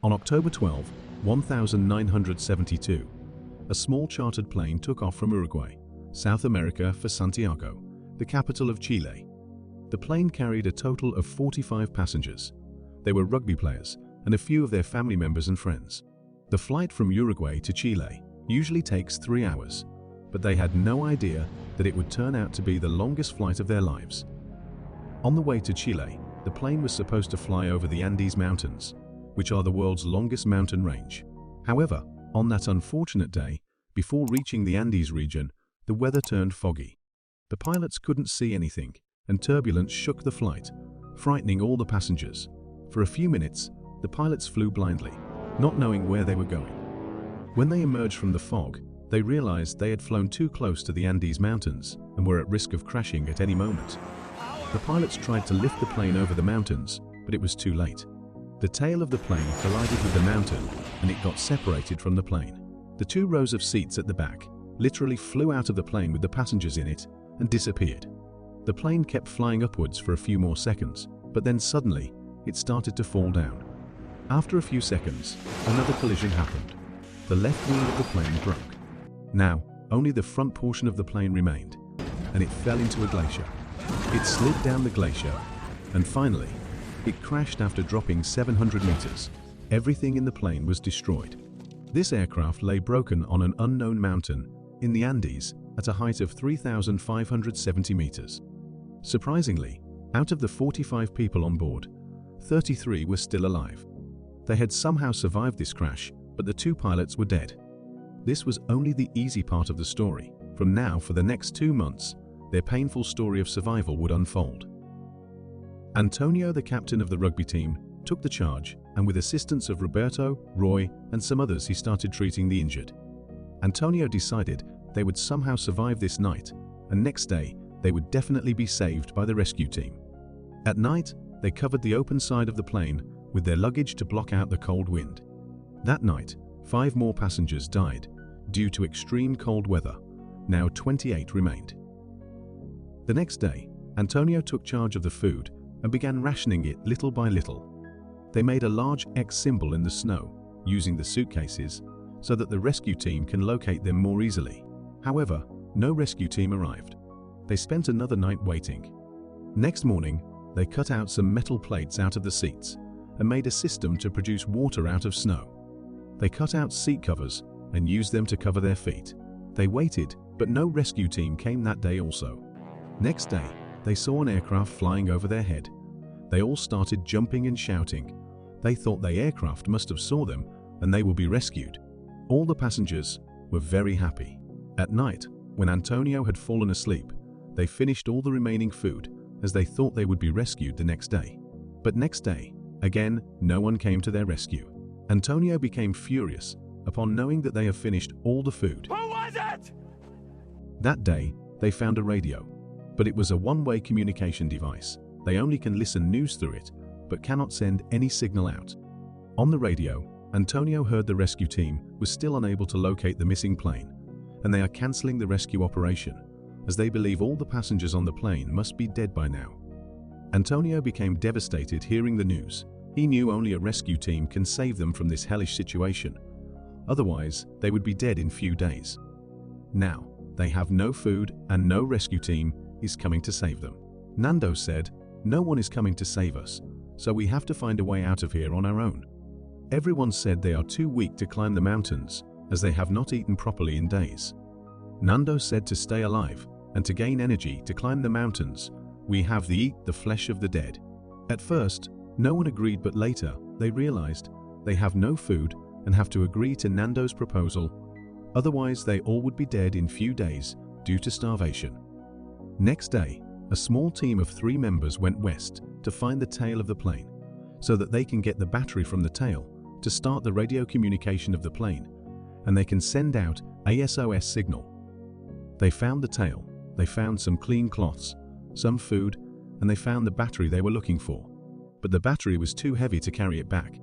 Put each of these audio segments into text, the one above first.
On October 12, 1972, a small chartered plane took off from Uruguay, South America for Santiago, the capital of Chile. The plane carried a total of 45 passengers. They were rugby players and a few of their family members and friends. The flight from Uruguay to Chile usually takes 3 hours, but they had no idea that it would turn out to be the longest flight of their lives. On the way to Chile, the plane was supposed to fly over the Andes Mountains, which are the world's longest mountain range. However, on that unfortunate day, before reaching the Andes region, the weather turned foggy. The pilots couldn't see anything, and turbulence shook the flight, frightening all the passengers. For a few minutes, the pilots flew blindly, not knowing where they were going. When they emerged from the fog, they realized they had flown too close to the Andes Mountains and were at risk of crashing at any moment. The pilots tried to lift the plane over the mountains, but it was too late. The tail of the plane collided with the mountain, and it got separated from the plane. The 2 rows of seats at the back literally flew out of the plane with the passengers in it and disappeared. The plane kept flying upwards for a few more seconds, but then suddenly, it started to fall down. After a few seconds, another collision happened. The left wing of the plane broke. Now, only the front portion of the plane remained, and it fell into a glacier. It slid down the glacier, and finally, it crashed after dropping 700 meters. Everything in the plane was destroyed. This aircraft lay broken on an unknown mountain in the Andes at a height of 3,570 meters. Surprisingly, out of the 45 people on board, 33 were still alive. They had somehow survived this crash, but the 2 pilots were dead. This was only the easy part of the story. From now, for the next 2 months, their painful story of survival would unfold. Antonio, the captain of the rugby team, took the charge, and with assistance of Roberto, Roy, and some others, he started treating the injured. Antonio decided they would somehow survive this night, and next day, they would definitely be saved by the rescue team. At night, they covered the open side of the plane with their luggage to block out the cold wind. That night, 5 more passengers died due to extreme cold weather. Now 28 remained. The next day, Antonio took charge of the food and began rationing it little by little. They made a large X symbol in the snow, using the suitcases, so that the rescue team can locate them more easily. However, no rescue team arrived. They spent another night waiting. Next morning, they cut out some metal plates out of the seats and made a system to produce water out of snow. They cut out seat covers and used them to cover their feet. They waited, but no rescue team came that day also. Next day, they saw an aircraft flying over their head. They all started jumping and shouting. They thought the aircraft must have saw them and they would be rescued. All the passengers were very happy. At night, when Antonio had fallen asleep, they finished all the remaining food as they thought they would be rescued the next day. But next day, again, no one came to their rescue. Antonio became furious upon knowing that they have finished all the food. Who was it? That day, they found a radio, but it was a one-way communication device. They only can listen news through it, but cannot send any signal out. On the radio, Antonio heard the rescue team was still unable to locate the missing plane, and they are cancelling the rescue operation, as they believe all the passengers on the plane must be dead by now. Antonio became devastated hearing the news. He knew only a rescue team can save them from this hellish situation. Otherwise, they would be dead in few days. Now, they have no food and no rescue team is coming to save them. Nando said, "No one is coming to save us, so we have to find a way out of here on our own." Everyone said they are too weak to climb the mountains, as they have not eaten properly in days. Nando said to stay alive and to gain energy to climb the mountains, we have to eat the flesh of the dead. At first, no one agreed, but later, they realized they have no food and have to agree to Nando's proposal. Otherwise, they all would be dead in few days due to starvation. Next day, a small team of 3 members went west to find the tail of the plane, so that they can get the battery from the tail to start the radio communication of the plane, and they can send out a SOS signal. They found the tail, they found some clean cloths, some food, and they found the battery they were looking for. But the battery was too heavy to carry it back.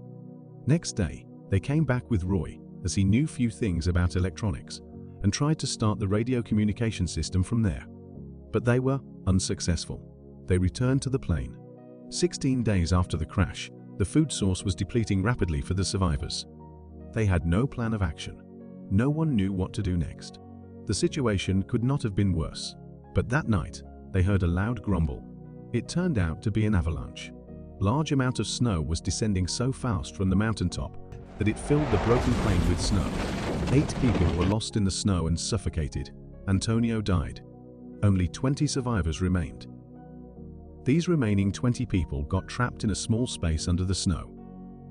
Next day, they came back with Roy, as he knew few things about electronics, and tried to start the radio communication system from there. But they were unsuccessful. They returned to the plane. 16 days after the crash, The food source was depleting rapidly for the survivors. They had no plan of action. No one knew what to do next. The situation could not have been worse. But that night, they heard a loud grumble. It turned out to be an avalanche. Large amount of snow was descending so fast from the mountaintop that it filled the broken plain with snow. 8 people were lost in the snow and suffocated. Antonio died. Only 20 survivors remained. These remaining 20 people got trapped in a small space under the snow.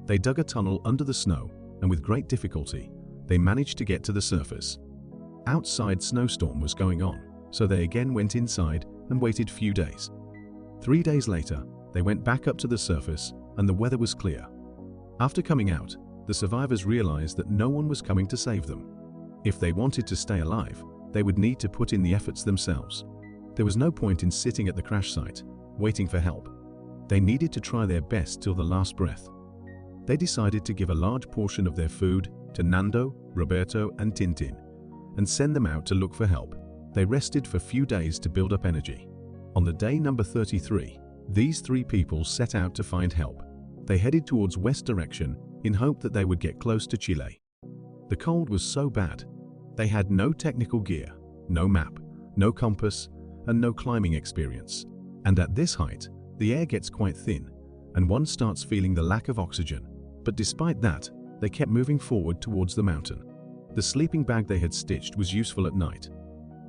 They dug a tunnel under the snow, and with great difficulty, they managed to get to the surface. Outside, snowstorm was going on, so they again went inside and waited few days. 3 days later, they went back up to the surface and the weather was clear. After coming out, the survivors realized that no one was coming to save them. If they wanted to stay alive, they would need to put in the efforts themselves. There was no point in sitting at the crash site, waiting for help. They needed to try their best till the last breath. They decided to give a large portion of their food to Nando, Roberto, and Tintin, and send them out to look for help. They rested for few days to build up energy. On the day number 33, these 3 people set out to find help. They headed towards west direction in hope that they would get close to Chile. The cold was so bad. They had no technical gear, no map, no compass, and no climbing experience. And at this height, the air gets quite thin, and one starts feeling the lack of oxygen. But despite that, they kept moving forward towards the mountain. The sleeping bag they had stitched was useful at night.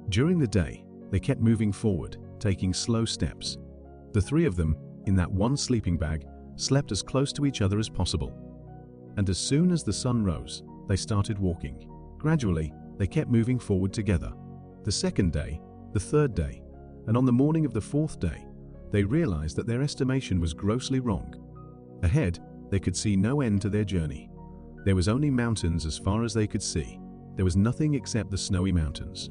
During the day, they kept moving forward, taking slow steps. The 3 of them, in that one sleeping bag, slept as close to each other as possible. And as soon as the sun rose, they started walking. Gradually, they kept moving forward together. The 2nd day, the 3rd day, and on the morning of the 4th day, they realized that their estimation was grossly wrong. Ahead, they could see no end to their journey. There was only mountains as far as they could see. There was nothing except the snowy mountains.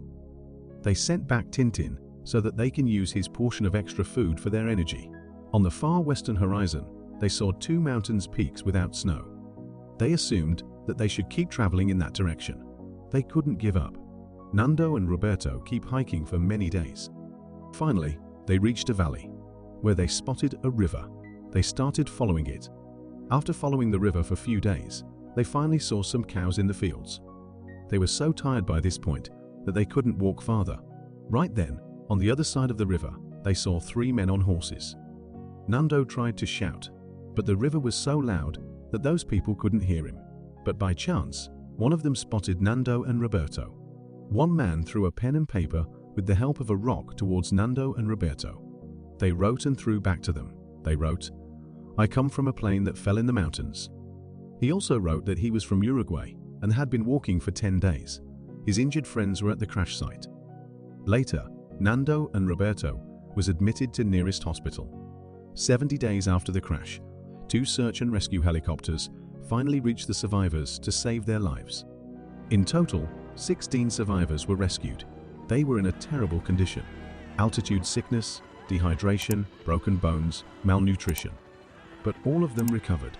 They sent back Tintin so that they can use his portion of extra food for their energy. On the far western horizon, they saw 2 mountains' peaks without snow. They assumed that they should keep traveling in that direction. They couldn't give up. Nando and Roberto keep hiking for many days. Finally, they reached a valley, where they spotted a river. They started following it. After following the river for few days, they finally saw some cows in the fields. They were so tired by this point that they couldn't walk farther. Right then, on the other side of the river, they saw 3 men on horses. Nando tried to shout, but the river was so loud that those people couldn't hear him. But by chance, one of them spotted Nando and Roberto. One man threw a pen and paper with the help of a rock towards Nando and Roberto. They wrote and threw back to them. They wrote, "I come from a plane that fell in the mountains." He also wrote that he was from Uruguay and had been walking for 10 days. His injured friends were at the crash site. Later, Nando and Roberto was admitted to nearest hospital. 70 days after the crash, 2 search and rescue helicopters finally reached the survivors to save their lives. In total, 16 survivors were rescued. They were in a terrible condition: altitude sickness, dehydration, broken bones, malnutrition. But all of them recovered.